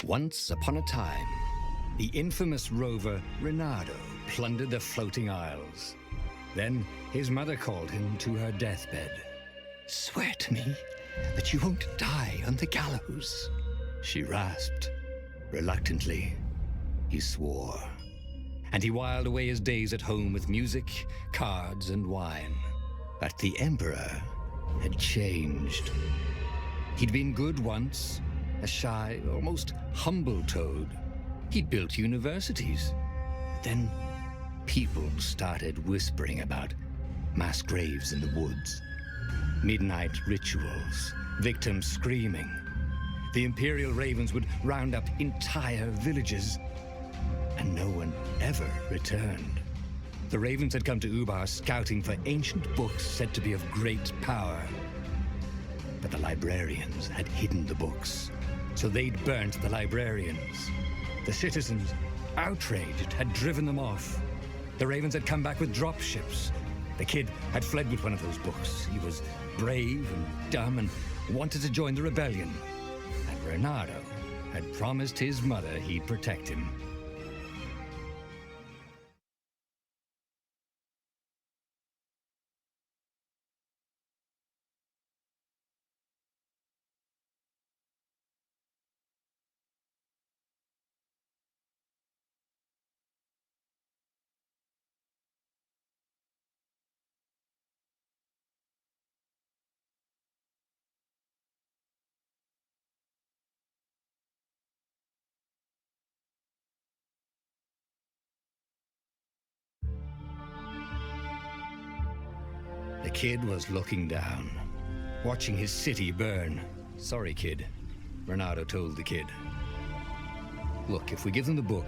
Once upon a time, the infamous rover Reynardo plundered the floating isles. Then his mother called him to her deathbed. "Swear to me that you won't die on the gallows," she rasped. Reluctantly, he swore. And he whiled away his days at home with music, cards, and wine. But the Emperor had changed. He'd been good once, a shy, almost humble toad. He'd built universities. But then people started whispering about mass graves in the woods, midnight rituals, victims screaming. The Imperial Ravens would round up entire villages, and no one ever returned. The Ravens had come to Ubar scouting for ancient books said to be of great power. But the librarians had hidden the books, so they'd burnt the librarians. The citizens, outraged, had driven them off. The Ravens had come back with dropships. The kid had fled with one of those books. He was brave and dumb and wanted to join the rebellion. And Reynardo had promised his mother he'd protect him. The kid was looking down, watching his city burn. "Sorry, kid," Reynardo told the kid. "Look, if we give them the book,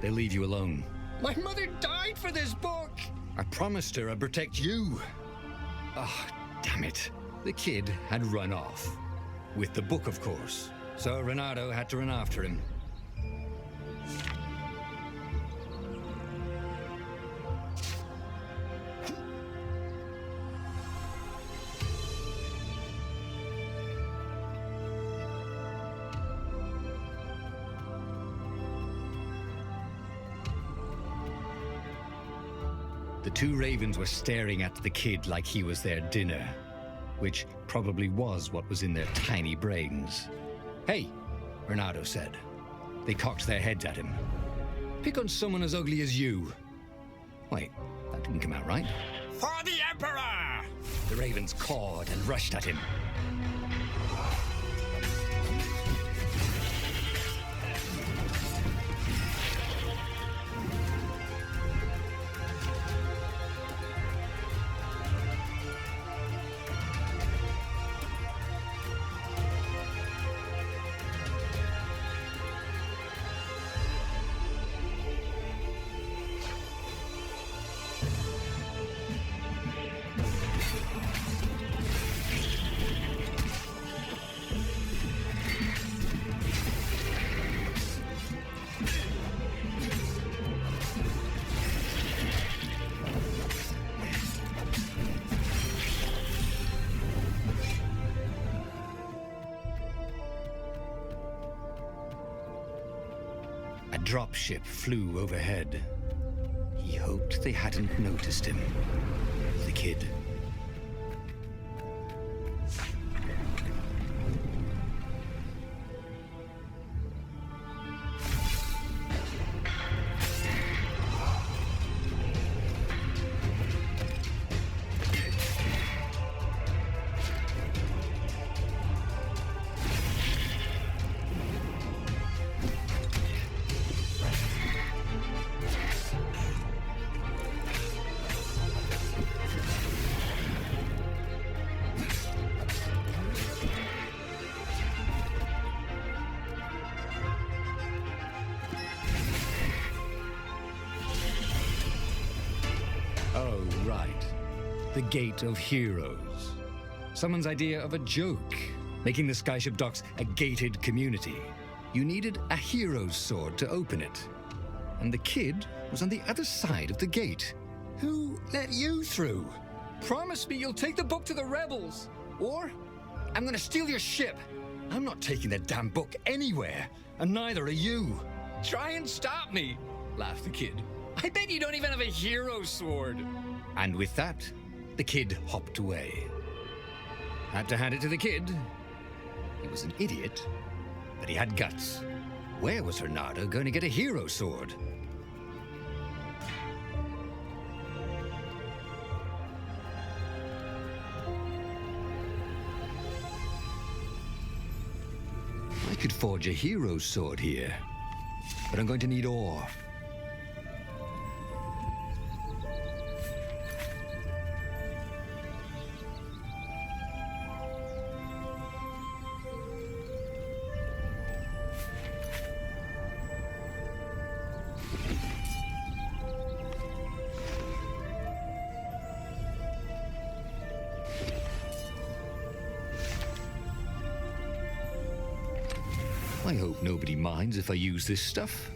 they'll leave you alone." "My mother died for this book!" "I promised her I'd protect you." "Oh, damn it." The kid had run off. With the book, of course. So Reynardo had to run after him. The two ravens were staring at the kid like he was their dinner, which probably was what was in their tiny brains. "Hey," Reynardo said. They cocked their heads at him. "Pick on someone as ugly as you." Wait, that didn't come out right. "For the Emperor!" The ravens cawed and rushed at him. A dropship flew overhead. He hoped they hadn't noticed him. The kid. Oh, right. The Gate of Heroes. Someone's idea of a joke, making the Skyship Docks a gated community. You needed a hero's sword to open it. And the kid was on the other side of the gate. "Who let you through? Promise me you'll take the book to the rebels, or I'm gonna steal your ship." I'm not taking that damn book anywhere, and neither are you. Try and stop me, laughed the kid. I bet you don't even have a hero sword. And with that, the kid hopped away. Had to hand it to the kid. He was an idiot, but he had guts. Where was Reynardo going to get a hero sword? I could forge a hero sword here, but I'm going to need ore. I hope nobody minds if I use this stuff.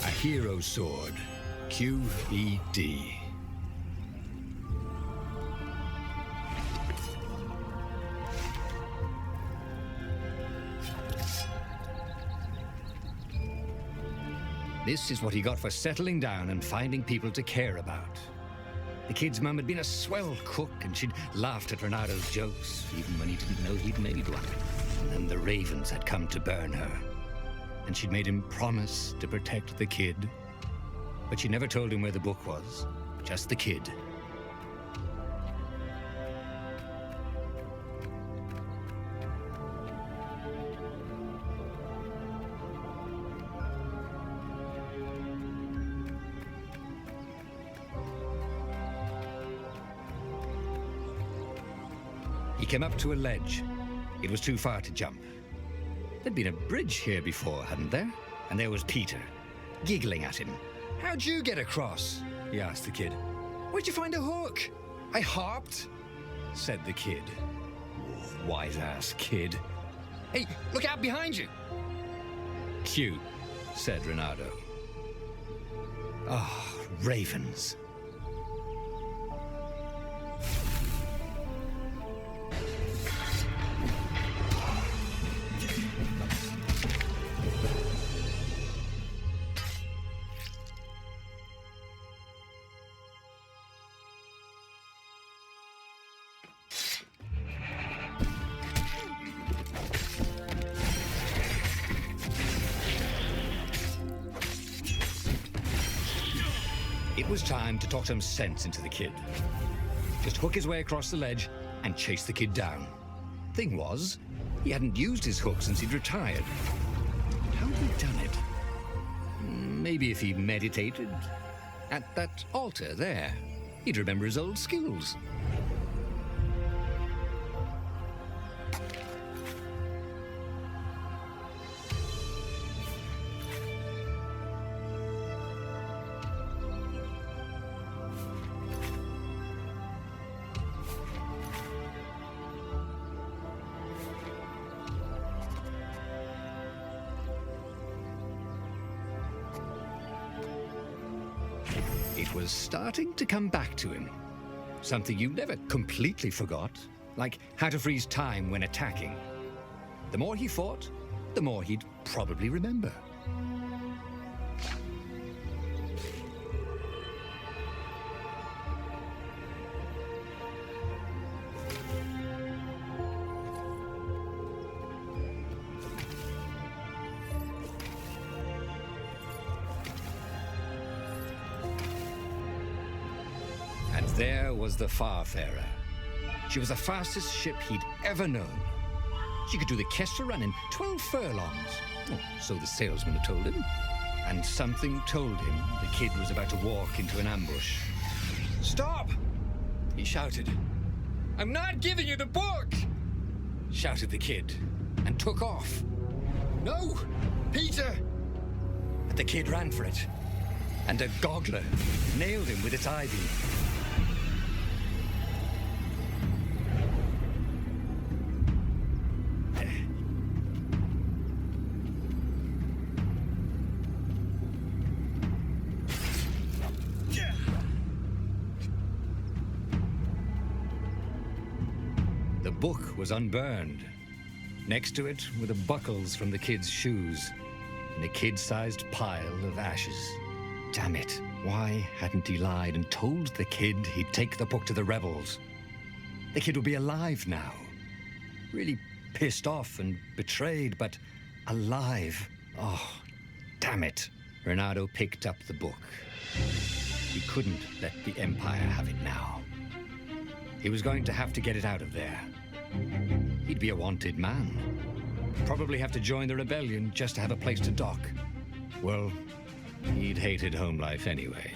A hero sword, QED. This is what he got for settling down and finding people to care about. The kid's mum had been a swell cook, and she'd laughed at Reynardo's jokes, even when he didn't know he'd made one. And then the ravens had come to burn her, and she'd made him promise to protect the kid. But she never told him where the book was, just the kid. He came up to a ledge. It was too far to jump. There'd been a bridge here before, hadn't there? And there was Peter, giggling at him. "How'd you get across?" he asked the kid. "Where'd you find a hook?" "I hopped," said the kid. Wise-ass kid. "Hey, look out behind you!" "Cute," said Reynardo. Ah, ravens. It was time to talk some sense into the kid. Just hook his way across the ledge and chase the kid down. Thing was, he hadn't used his hook since he'd retired. How had he done it? Maybe if he meditated at that altar there, he'd remember his old skills. It was starting to come back to him. Something you never completely forgot, like how to freeze time when attacking. The more he fought, the more he'd probably remember. And there was the Farfarer. She was the fastest ship he'd ever known. She could do the Kestra run in 12 furlongs. Oh, so the salesman had told him. And something told him the kid was about to walk into an ambush. "Stop!" he shouted. "I'm not giving you the book!" shouted the kid, and took off. "No! Peter!" But the kid ran for it, and a goggler nailed him with its eye beam. book was unburned. Next to it were the buckles from the kid's shoes and a kid-sized pile of ashes. Damn it, why hadn't he lied and told the kid he'd take the book to the rebels? The kid would be alive now. Really pissed off and betrayed, but alive. Oh, damn it. Renato picked up the book. He couldn't let the Empire have it now. He was going to have to get it out of there. He'd be a wanted man. Probably have to join the rebellion just to have a place to dock. Well, he'd hated home life anyway.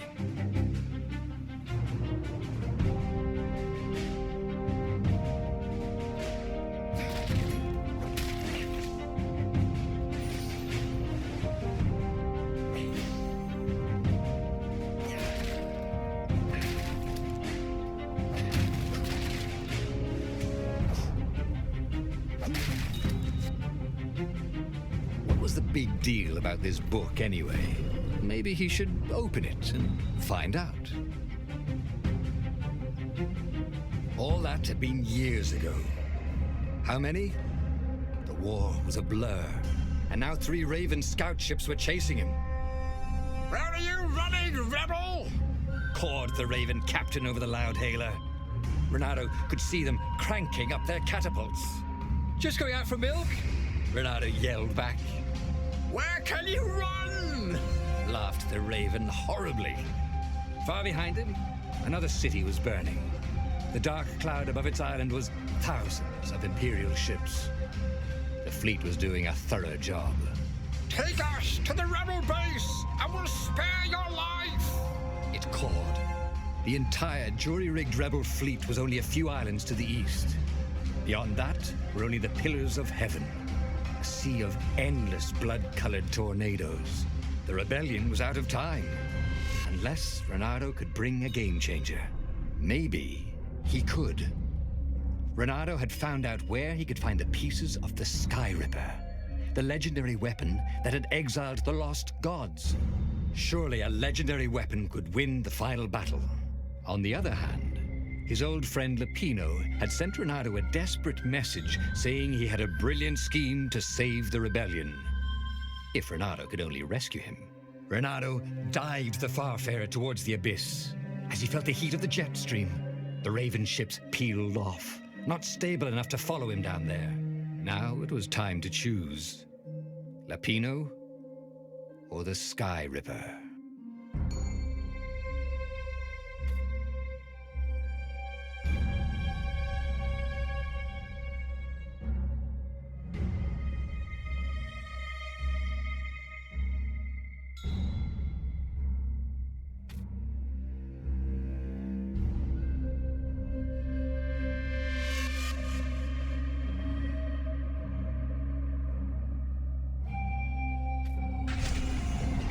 Big deal about this book anyway. Maybe he should open it and find out. All that had been years ago. How many? The war was a blur, and now 3 Raven scout ships were chasing him. "Where are you running, rebel?" cawed the Raven captain over the loudhailer. Renato could see them cranking up their catapults. "Just going out for milk?" Renato yelled back. "Where can you run?" laughed the Raven horribly. Far behind him, another city was burning. The dark cloud above its island was thousands of Imperial ships. The fleet was doing a thorough job. "Take us to the rebel base, and we'll spare your life!" it called. The entire jury-rigged rebel fleet was only a few islands to the east. Beyond that were only the pillars of heaven. A sea of endless blood-colored tornadoes. The rebellion was out of time. Unless Renato could bring a game-changer. Maybe he could. Renato had found out where he could find the pieces of the Sky Ripper, the legendary weapon that had exiled the lost gods. Surely a legendary weapon could win the final battle. On the other hand, his old friend Lapino had sent Renato a desperate message saying he had a brilliant scheme to save the rebellion. If Renato could only rescue him. Renato dived the Farfarer towards the abyss. As he felt the heat of the jet stream, the Raven ships peeled off, not stable enough to follow him down there. Now it was time to choose. Lapino or the Sky Ripper.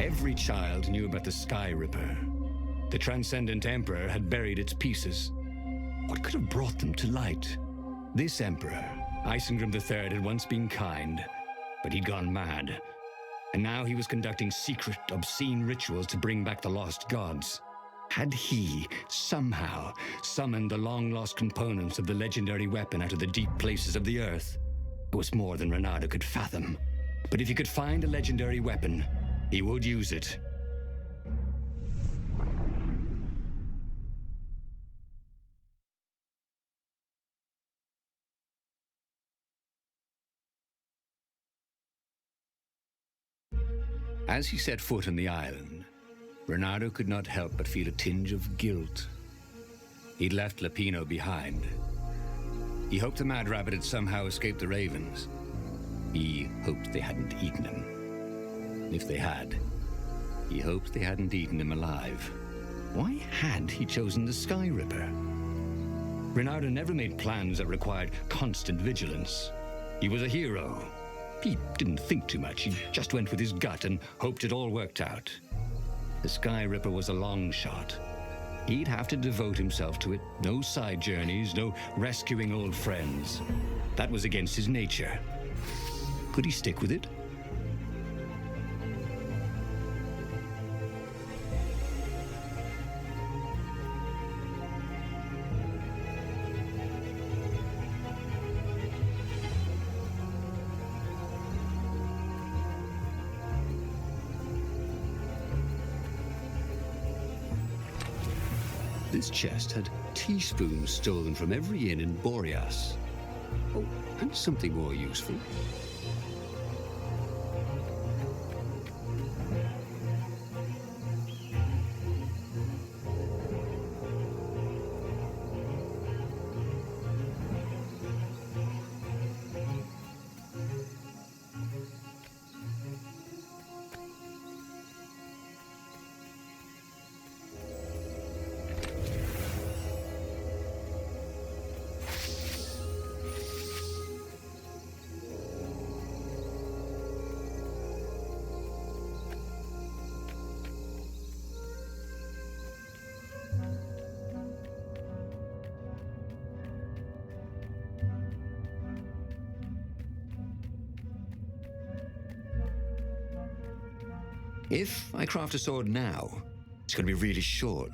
Every child knew about the Sky Ripper. The Transcendent Emperor had buried its pieces. What could have brought them to light? This Emperor, Isengrim III, had once been kind, but he'd gone mad. And now he was conducting secret, obscene rituals to bring back the lost gods. Had he, somehow, summoned the long-lost components of the legendary weapon out of the deep places of the earth? It was more than Renato could fathom. But if he could find a legendary weapon, he would use it. As he set foot on the island, Renato could not help but feel a tinge of guilt. He'd left Lapino behind. He hoped the Mad Rabbit had somehow escaped the Ravens. He hoped they hadn't eaten him. If they had, he hoped they hadn't eaten him alive. Why had he chosen the Sky Ripper? Renato never made plans that required constant vigilance. He was a hero. He didn't think too much. He just went with his gut and hoped it all worked out. The Sky Ripper was a long shot. He'd have to devote himself to it. No side journeys, no rescuing old friends. That was against his nature. Could he stick with it? This chest had teaspoons stolen from every inn in Boreas. Oh, and something more useful. If I craft a sword now, it's going to be really short.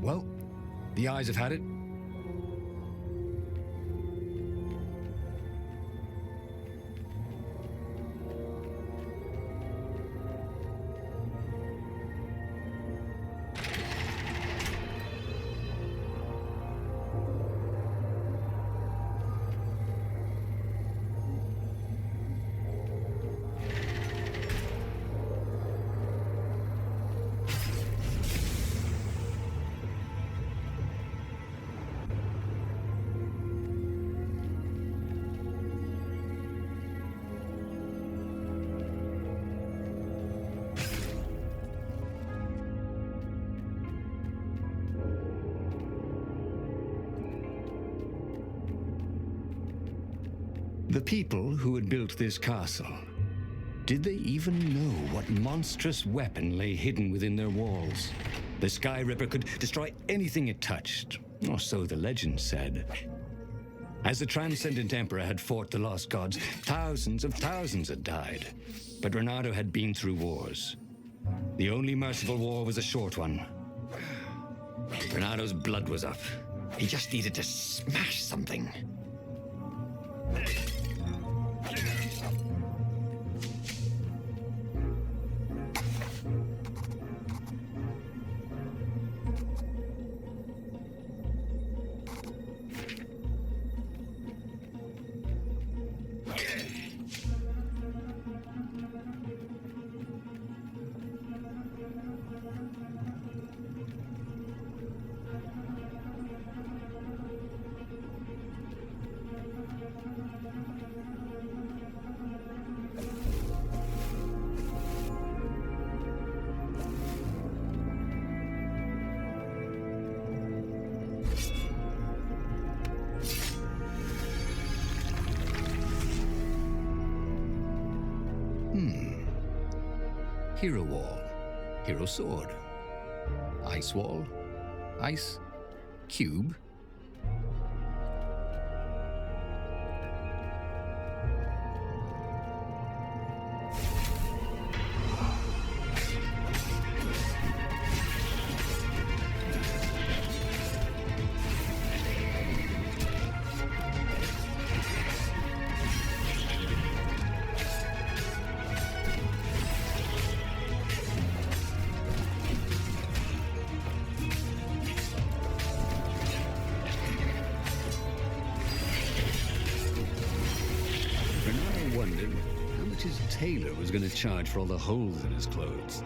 Well, the eyes have had it. The people who had built this castle, did they even know what monstrous weapon lay hidden within their walls? The Sky Ripper could destroy anything it touched, or so the legend said. As the Transcendent Emperor had fought the Lost Gods, thousands had died. But Reynardo had been through wars. The only merciful war was a short one. Reynardo's blood was up. He just needed to smash something. Hero Wall, Hero Sword, Ice Wall, Ice Cube. wondered how much his tailor was going to charge for all the holes in his clothes.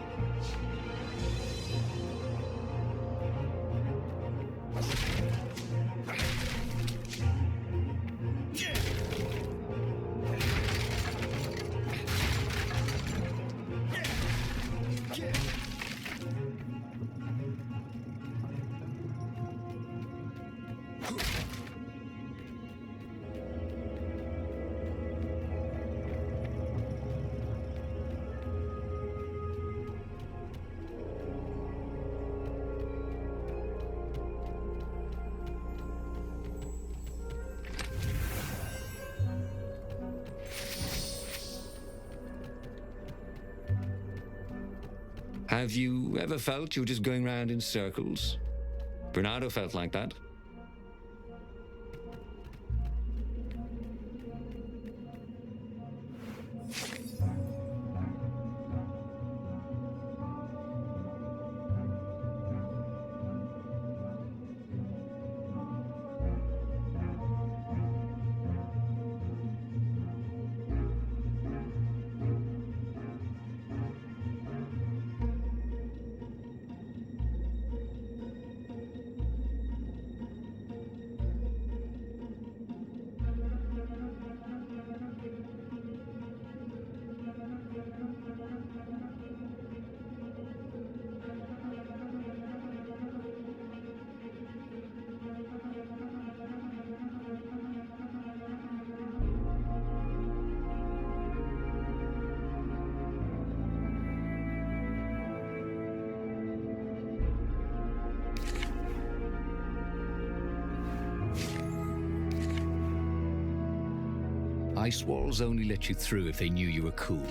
Have you ever felt you were just going round in circles? Bernardo felt like that. Ice walls only let you through if they knew you were cool.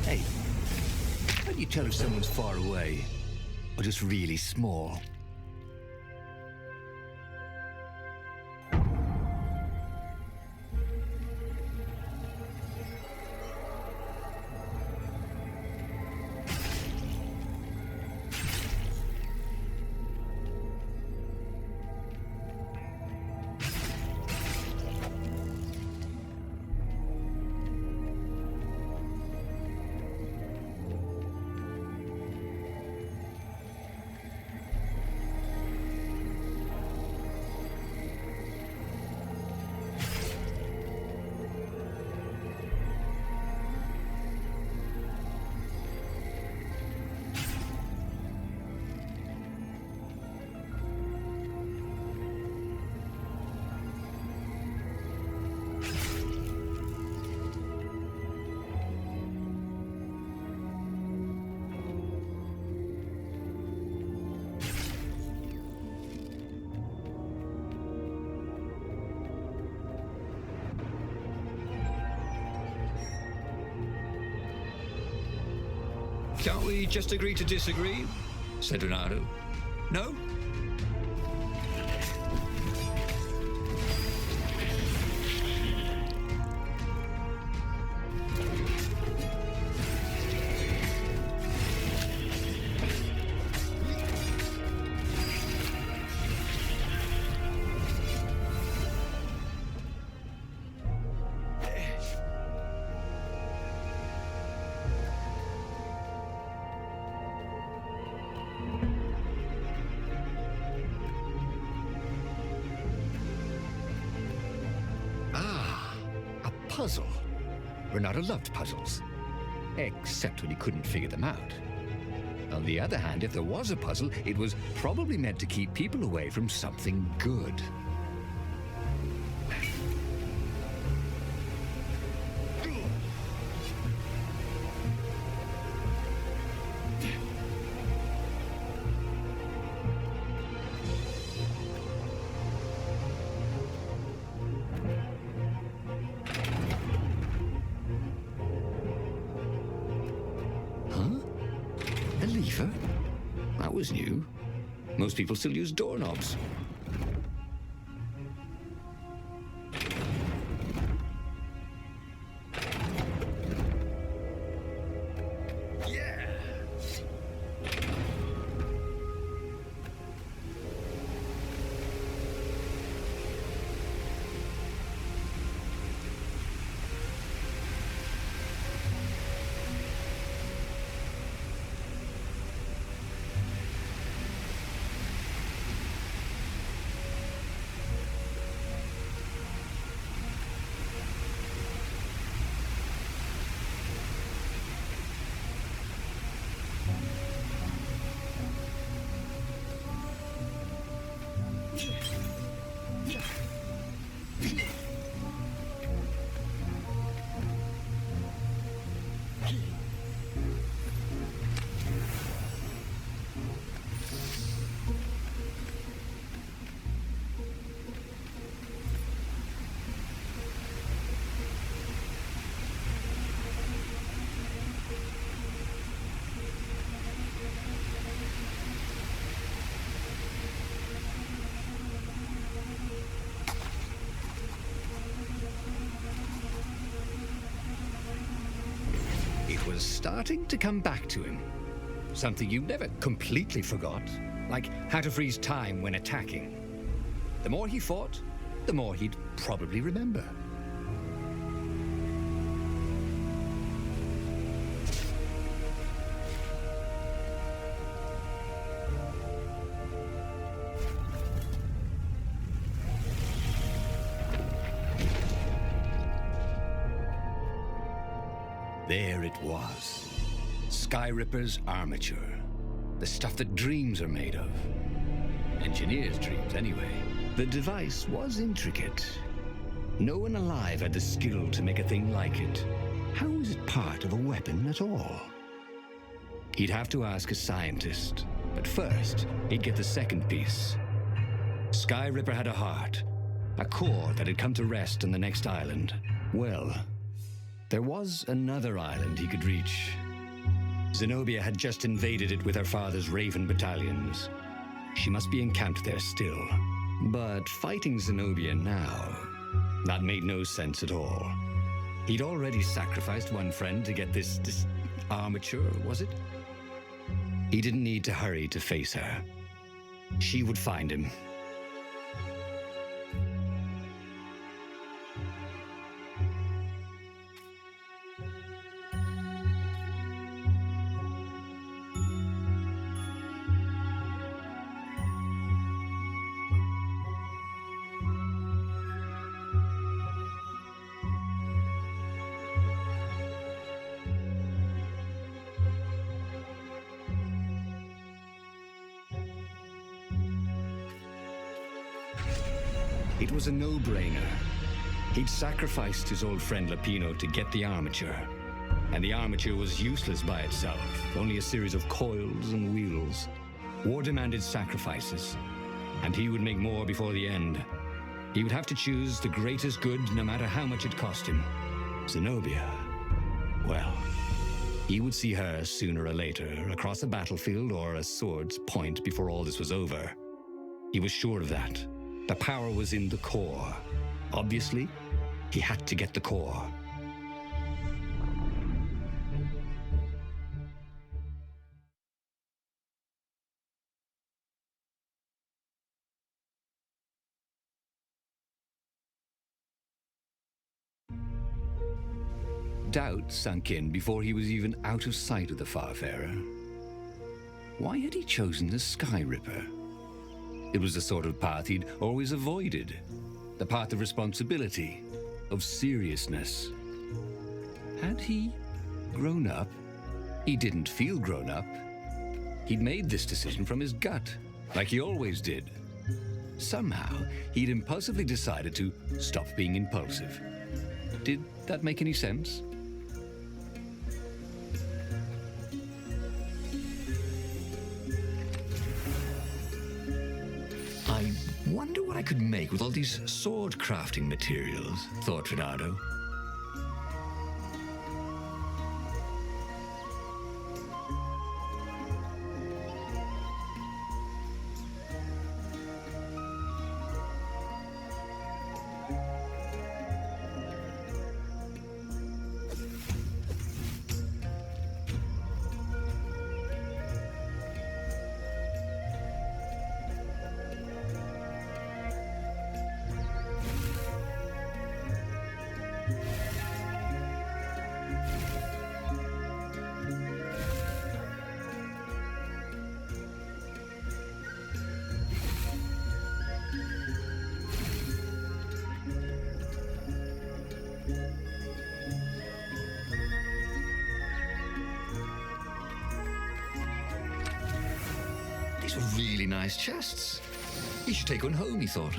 Hey, how do you tell if someone's far away or just really small? Can't we just agree to disagree? Said Renato. No? Puzzle. Renato loved puzzles, except when he couldn't figure them out. On the other hand, if there was a puzzle, it was probably meant to keep people away from something good. That was new. Most people still use doorknobs. Was starting to come back to him. Something you never completely forgot, like how to freeze time when attacking. The more he fought, the more he'd probably remember. There it was. Skyripper's armature. The stuff that dreams are made of. Engineers' dreams, anyway. The device was intricate. No one alive had the skill to make a thing like it. How is it part of a weapon at all? He'd have to ask a scientist. But first, he'd get the second piece. Skyripper had a heart. A core that had come to rest on the next island. Well, there was another island he could reach. Zenobia had just invaded it with her father's Raven battalions. She must be encamped there still. But fighting Zenobia now, that made no sense at all. He'd already sacrificed one friend to get this armature, was it? He didn't need to hurry to face her. She would find him. It was a no-brainer. He'd sacrificed his old friend Lapino to get the armature. And the armature was useless by itself, only a series of coils and wheels. War demanded sacrifices, and he would make more before the end. He would have to choose the greatest good no matter how much it cost him. Zenobia. Well, he would see her sooner or later, across a battlefield or a sword's point before all this was over. He was sure of that. The power was in the core. Obviously, he had to get the core. Doubt sunk in before he was even out of sight of the Farfarer. Why had he chosen the Skyripper? It was the sort of path he'd always avoided. The path of responsibility, of seriousness. Had he grown up? He didn't feel grown up. He'd made this decision from his gut, like he always did. Somehow, he'd impulsively decided to stop being impulsive. Did that make any sense? I wonder what I could make with all these sword crafting materials, thought Renato. These are really nice chests. You should take one home, he thought.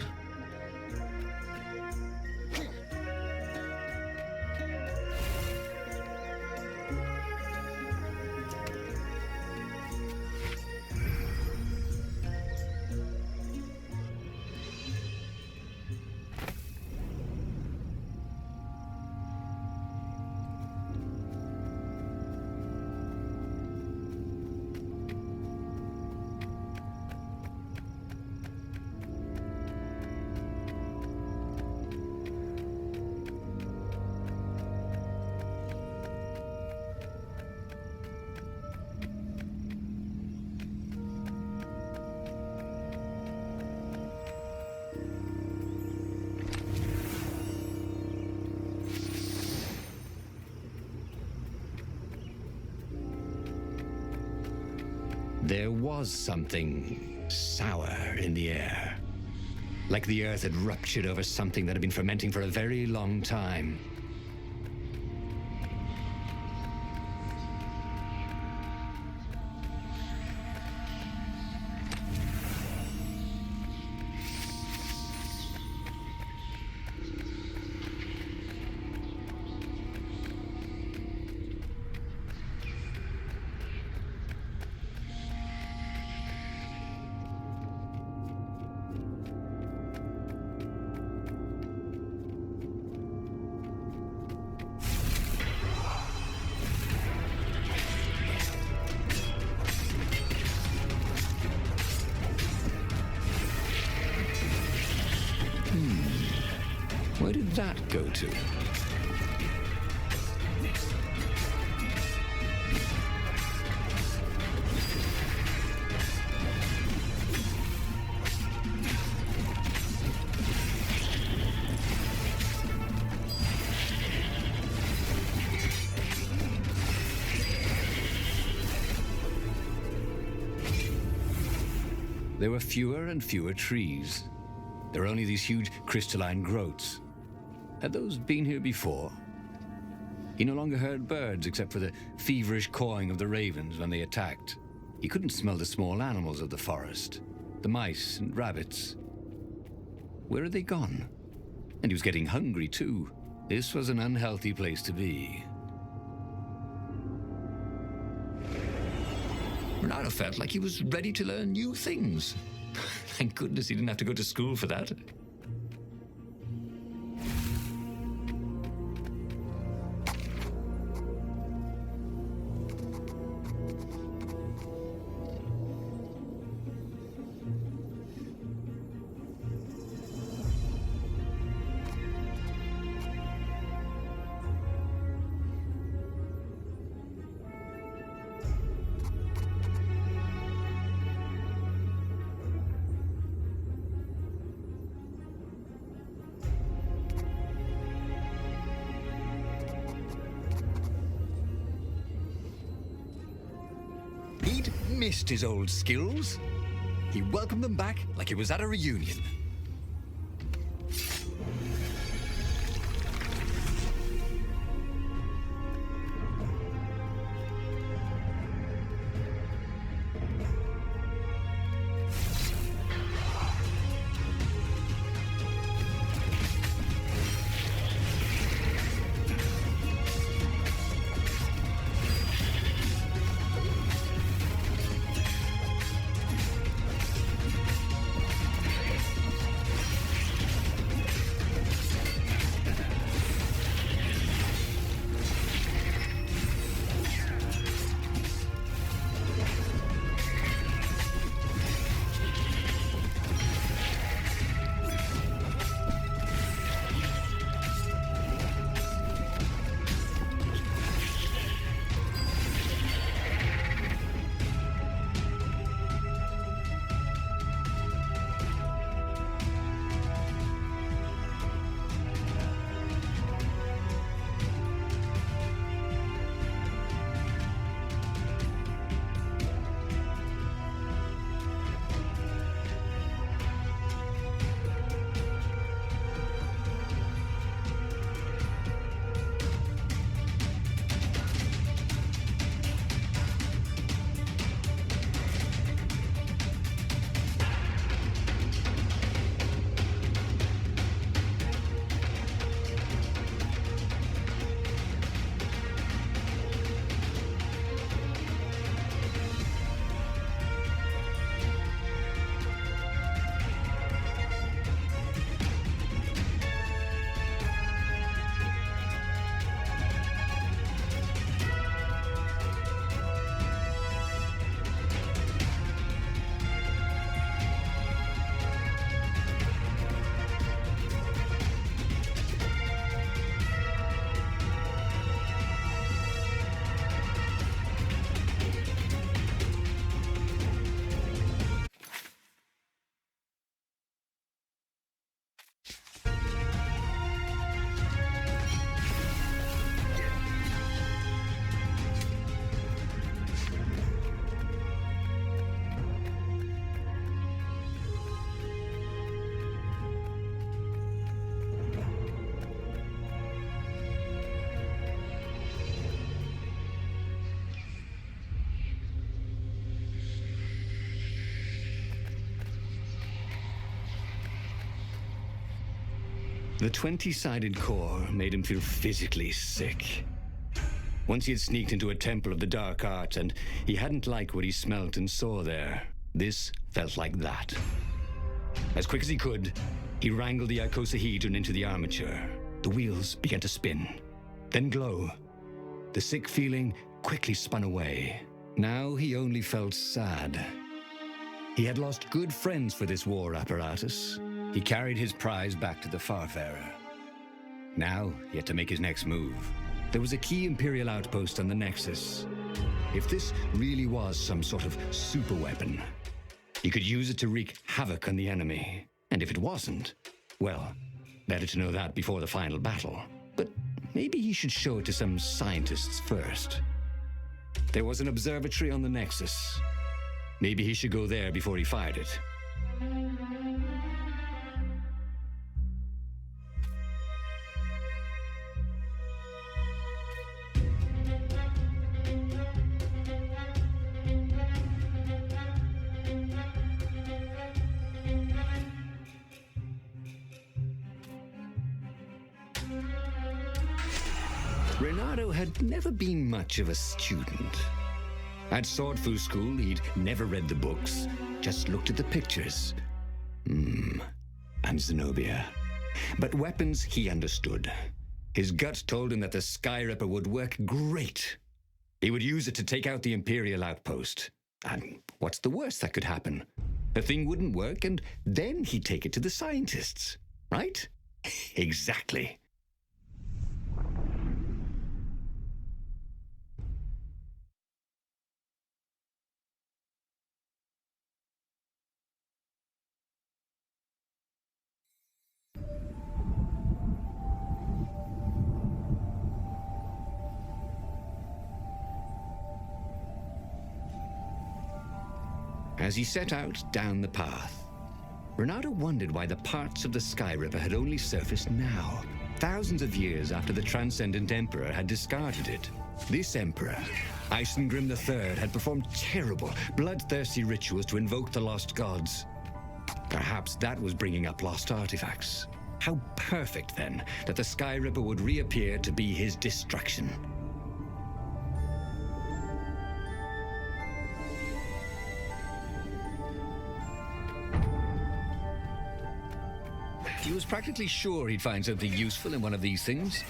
There was something sour in the air. Like the earth had ruptured over something that had been fermenting for a very long time. Where did that go to? There were fewer and fewer trees. There were only these huge crystalline growths. Had those been here before? He no longer heard birds except for the feverish cawing of the ravens when they attacked. He couldn't smell the small animals of the forest, the mice and rabbits. Where had they gone? And he was getting hungry too. This was an unhealthy place to be. Renato felt like he was ready to learn new things. Thank goodness he didn't have to go to school for that. He'd missed his old skills. He welcomed them back like he was at a reunion. The 20-sided core made him feel physically sick. Once he had sneaked into a temple of the dark arts, and he hadn't liked what he smelt and saw there. This felt like that. As quick as he could, he wrangled the icosahedron into the armature. The wheels began to spin, then glow. The sick feeling quickly spun away. Now he only felt sad. He had lost good friends for this war apparatus. He carried his prize back to the Farfarer. Now he had to make his next move. There was a key Imperial outpost on the Nexus. If this really was some sort of superweapon, he could use it to wreak havoc on the enemy. And if it wasn't, well, better to know that before the final battle. But maybe he should show it to some scientists first. There was an observatory on the Nexus. Maybe he should go there before he fired it. Renato had never been much of a student. At Swordfu School, he'd never read the books, just looked at the pictures. And Zenobia. But weapons he understood. His gut told him that the Skyripper would work great. He would use it to take out the Imperial outpost. And what's the worst that could happen? The thing wouldn't work, and then he'd take it to the scientists. Right? Exactly. As he set out down the path, Renato wondered why the parts of the Skyripper had only surfaced now, thousands of years after the Transcendent Emperor had discarded it. This Emperor, Isengrim III, had performed terrible, bloodthirsty rituals to invoke the lost gods. Perhaps that was bringing up lost artifacts. How perfect, then, that the Skyripper would reappear to be his destruction. He was practically sure he'd find something useful in one of these things.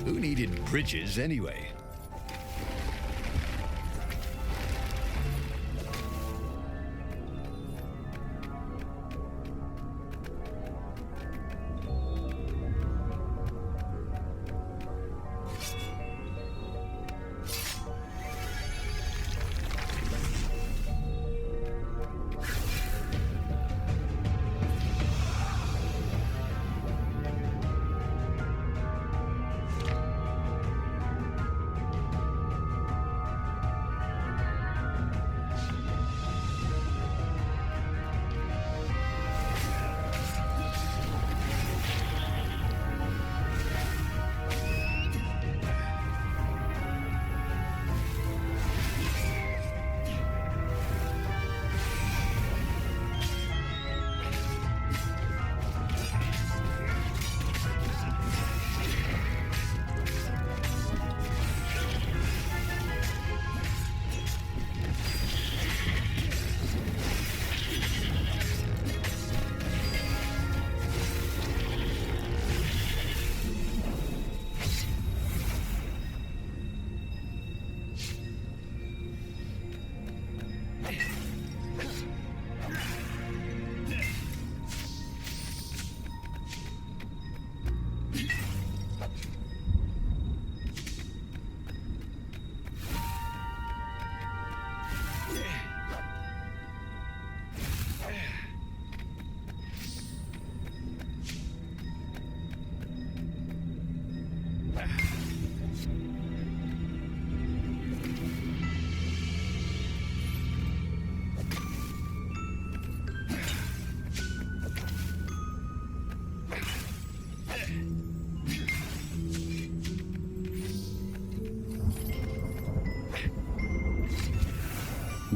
Who needed bridges anyway?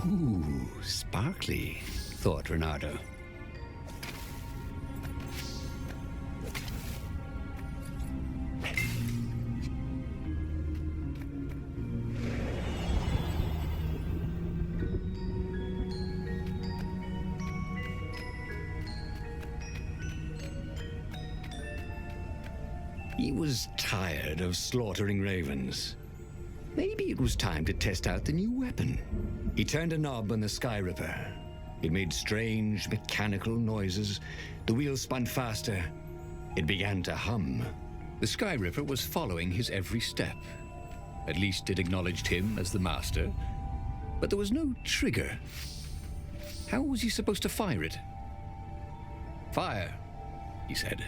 Ooh, sparkly, thought Renato. He was tired of slaughtering ravens. Maybe it was time to test out the new weapon. He turned a knob on the Sky Ripper. It made strange mechanical noises. The wheels spun faster. It began to hum. The Sky Ripper was following his every step. At least it acknowledged him as the master. But there was no trigger. How was he supposed to fire it? Fire, he said.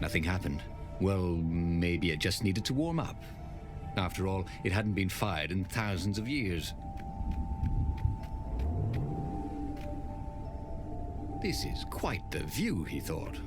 Nothing happened. Well, maybe it just needed to warm up. After all, it hadn't been fired in thousands of years. This is quite the view, he thought.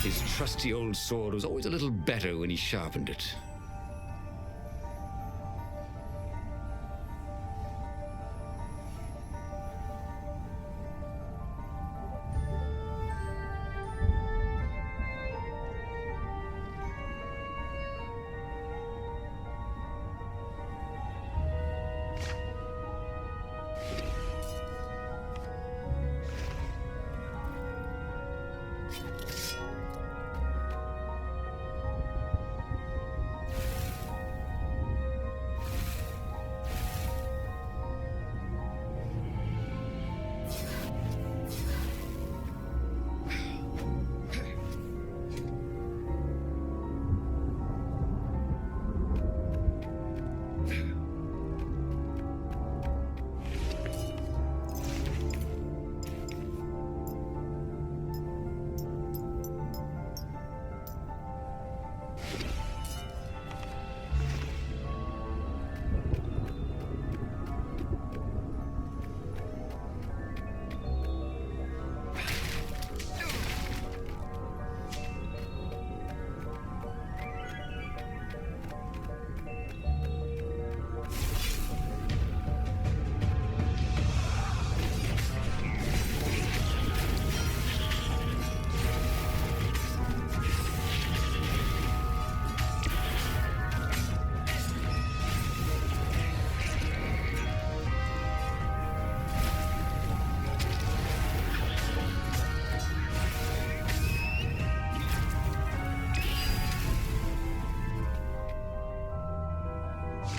His trusty old sword was always a little better when he sharpened it.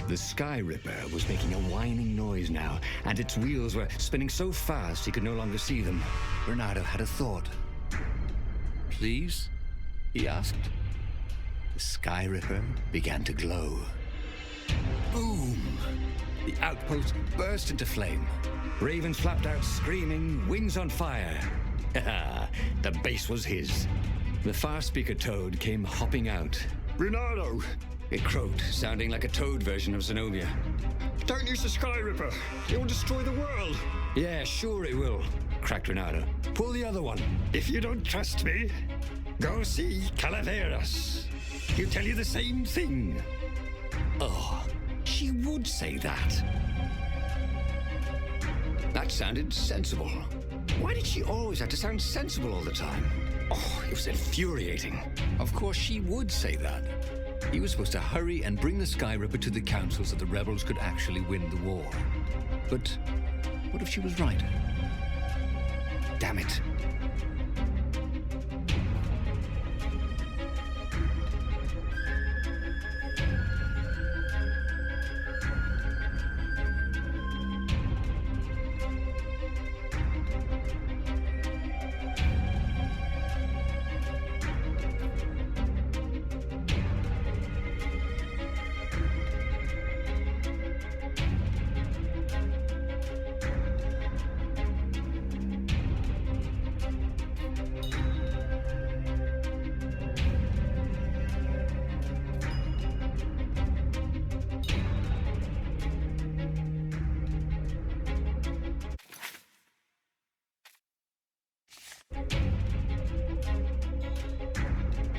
The Sky Ripper was making a whining noise now, and its wheels were spinning so fast he could no longer see them. Renato had a thought. "Please?" he asked. The Sky Ripper began to glow. Boom! The outpost burst into flame. Ravens flapped out screaming, wings on fire. The base was his. The far speaker toad came hopping out. "Renato!" it croaked, sounding like a toad version of Zenobia. "Don't use the Sky Ripper. It will destroy the world." "Yeah, sure it will," cracked Renato. Pull the other one. If you don't trust me, go see Calaveras. He'll tell you the same thing. Oh, she would say that. That sounded sensible. Why did she always have to sound sensible all the time? Oh, it was infuriating. Of course she would say that. He was supposed to hurry and bring the Sky Ripper to the council so the rebels could actually win the war. But what if she was right? Damn it.